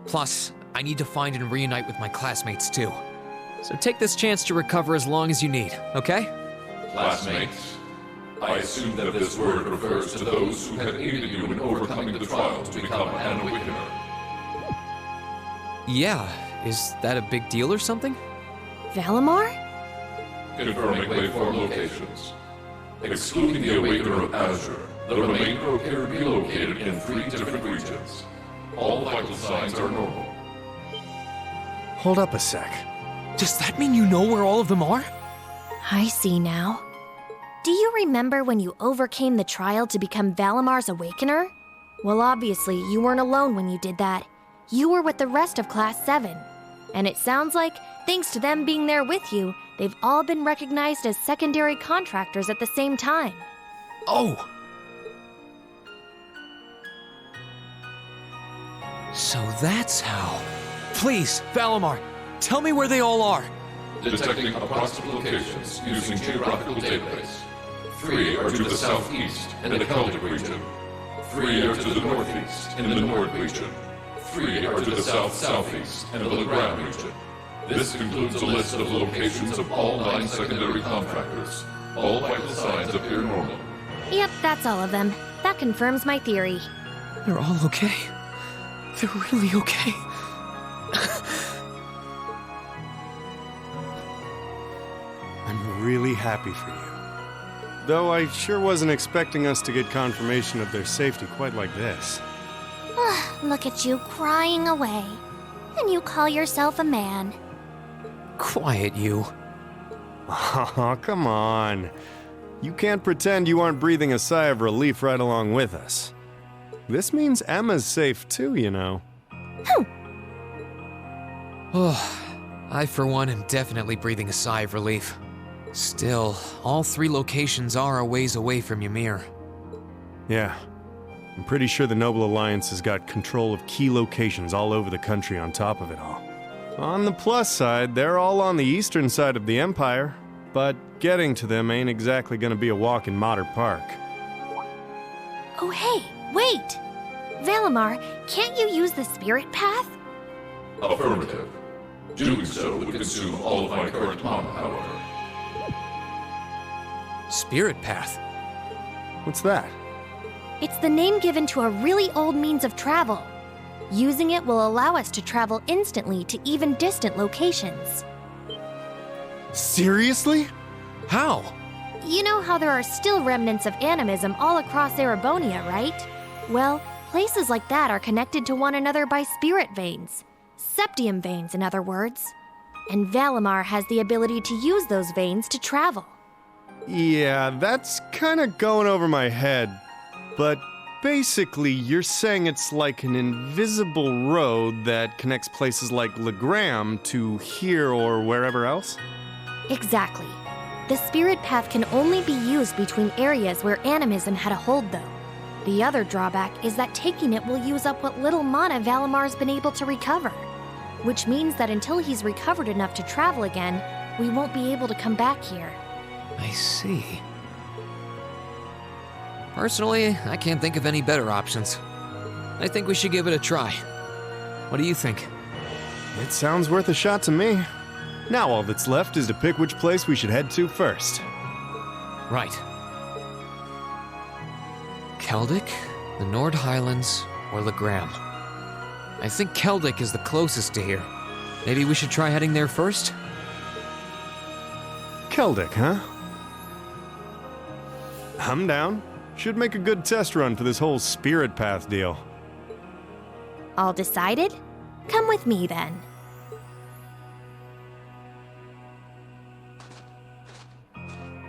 Plus, I need to find and reunite with my classmates too. So take this chance to recover as long as you need, okay? Classmates? I assume that this word refers to those who have aided you in overcoming the trial to become an Awakener. Yeah, is that a big deal or something? Valimar? Confirming waveform locations. Excluding the Awakener of Azure, the remainder appear to be located in 3 different regions. All vital signs are normal. Hold up a sec. Does that mean you know where all of them are? I see now. Do you remember when you overcame the trial to become Valimar's Awakener? Well, obviously, you weren't alone when you did that. You were with the rest of Class 7. And it sounds like, thanks to them being there with you, they've all been recognized as secondary contractors at the same time. Oh! So that's how. Please, Valimar, tell me where they all are. Detecting approximate locations using geographical database. 3 are to the southeast in the Celtic region. 3 are to the northeast in the Nord region. 3 are to the south-southeast in the Legram region. This includes a list of locations of all 9 secondary contractors. All vital signs appear normal. Yep, that's all of them. That confirms my theory. They're all okay. They're really okay. I'm really happy for you. Though I sure wasn't expecting us to get confirmation of their safety quite like this. Look at you crying away. And you call yourself a man. Quiet, you. Oh, come on. You can't pretend you aren't breathing a sigh of relief right along with us. This means Emma's safe too, you know. Oh, I for one am definitely breathing a sigh of relief. Still, all 3 locations are a ways away from Ymir. Yeah. I'm pretty sure the Noble Alliance has got control of key locations all over the country on top of it all. On the plus side, they're all on the eastern side of the Empire, but getting to them ain't exactly gonna be a walk in Motter Park. Oh hey, wait! Valimar, can't you use the spirit path? Affirmative. Doing so would consume all of my current mana, however. Spirit path? What's that? It's the name given to a really old means of travel. Using it will allow us to travel instantly to even distant locations. Seriously? How? You know how there are still remnants of animism all across Erebonia, right? Well, places like that are connected to one another by spirit veins. Septium veins, in other words. And Valimar has the ability to use those veins to travel. Yeah, that's kinda going over my head. But basically, you're saying it's like an invisible road that connects places like Legram to here or wherever else? Exactly. The spirit path can only be used between areas where animism had a hold, though. The other drawback is that taking it will use up what little mana Valimar's been able to recover. Which means that until he's recovered enough to travel again, we won't be able to come back here. I see. Personally, I can't think of any better options. I think we should give it a try. What do you think? It sounds worth a shot to me. Now all that's left is to pick which place we should head to first. Right. Celtic, the Nord Highlands, or Legram. I think Celtic is the closest to here. Maybe we should try heading there first? Celtic, huh? I'm down. Should make a good test run for this whole spirit path deal. All decided? Come with me then.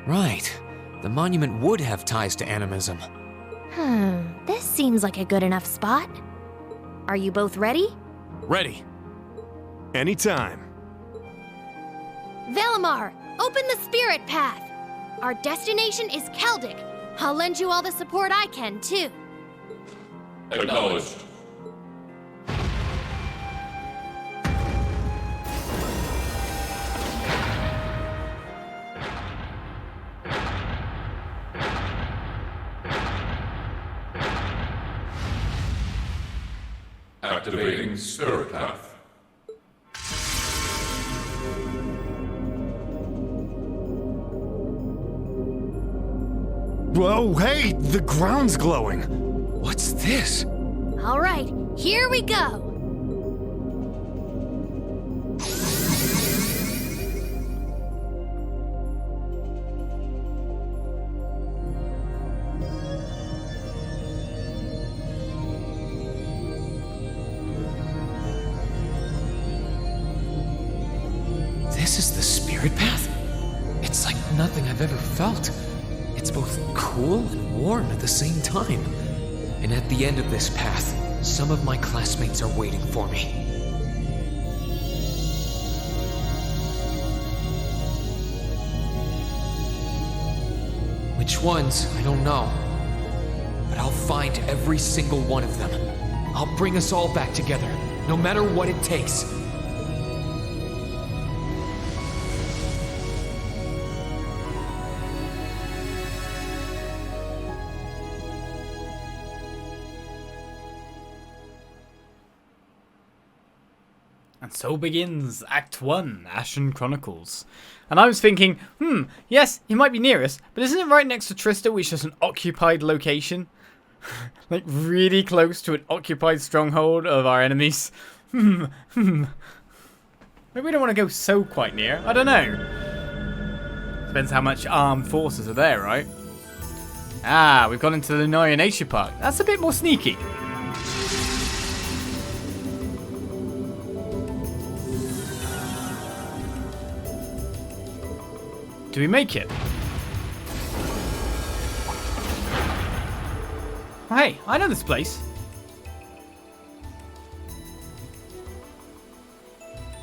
Right. The monument would have ties to animism. This seems like a good enough spot. Are you both ready? Ready. Anytime. Valimar, open the spirit path! Our destination is Celtic. I'll lend you all the support I can, too. Acknowledged. Activating Spirit Path. Whoa, hey! The ground's glowing! What's this? All right, here we go. This is the spirit path? It's like nothing I've ever felt. It's both cool and warm at the same time. And at the end of this path, some of my classmates are waiting for me. Which ones, I don't know. But I'll find every single one of them. I'll bring us all back together, no matter what it takes. And so begins Act 1, Ashen Chronicles. And I was thinking, yes, he might be near us, but isn't it right next to Trista, which is an occupied location? Like, really close to an occupied stronghold of our enemies? Maybe we don't want to go so quite near. I don't know. Depends how much armed forces are there, right? Ah, we've gone into the Nihon Nature Park. That's a bit more sneaky. Do we make it? Oh, hey, I know this place.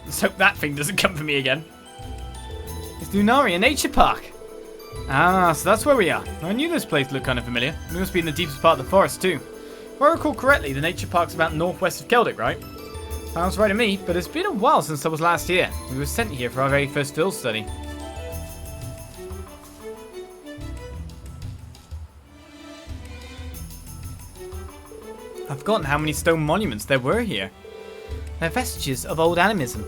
Let's hope that thing doesn't come for me again. It's Lunaria Nature Park. Ah, so that's where we are. I knew this place looked kind of familiar. We must be in the deepest part of the forest too. If I recall correctly, the nature park's about northwest of Celtic, right? Sounds right to me, but it's been a while since I was last here. We were sent here for our very first field study. I've forgotten how many stone monuments there were here. They're vestiges of old animism.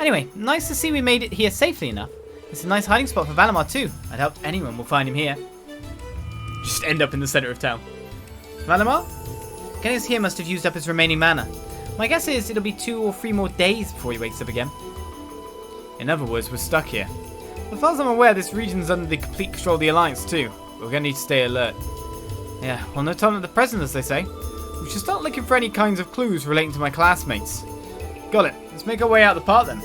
Anyway, nice to see we made it here safely enough. It's a nice hiding spot for Valimar too. I doubt anyone will find him here. Just end up in the center of town. Valimar? Getting us here must have used up his remaining mana. My guess is it'll be 2 or 3 more days before he wakes up again. In other words, we're stuck here. As far as I'm aware, this region's under the complete control of the Alliance too. We're gonna need to stay alert. Yeah, well, no time at the present, as they say. We should start looking for any kinds of clues relating to my classmates. Got it. Let's make our way out the park then.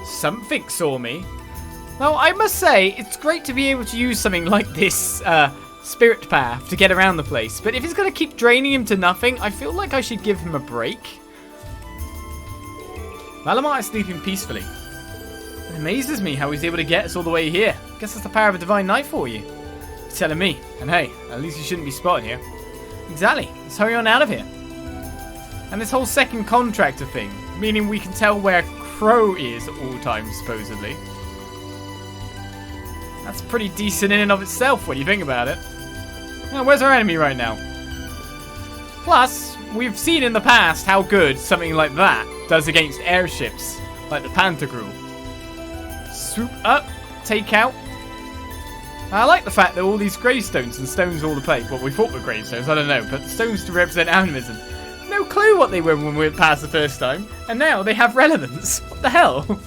Something saw me. Well, I must say, it's great to be able to use something like this spirit path to get around the place. But if it's going to keep draining him to nothing, I feel like I should give him a break. Valimar is sleeping peacefully. It amazes me how he's able to get us all the way here. Guess that's the power of a divine knight for you. You're telling me. And hey, at least you shouldn't be spotted here. Exactly. Let's hurry on out of here. And this whole second contractor thing, meaning we can tell where Crow is at all times, supposedly. That's pretty decent in and of itself when you think about it. Now, where's our enemy right now? Plus, we've seen in the past how good something like that does against airships, like the Pantagruel. Swoop up, take out. I like the fact that all these gravestones and stones all the place. Well, we thought were gravestones, I don't know, but stones to represent animism. No clue what they were when we went past the first time, and now they have relevance. What the hell?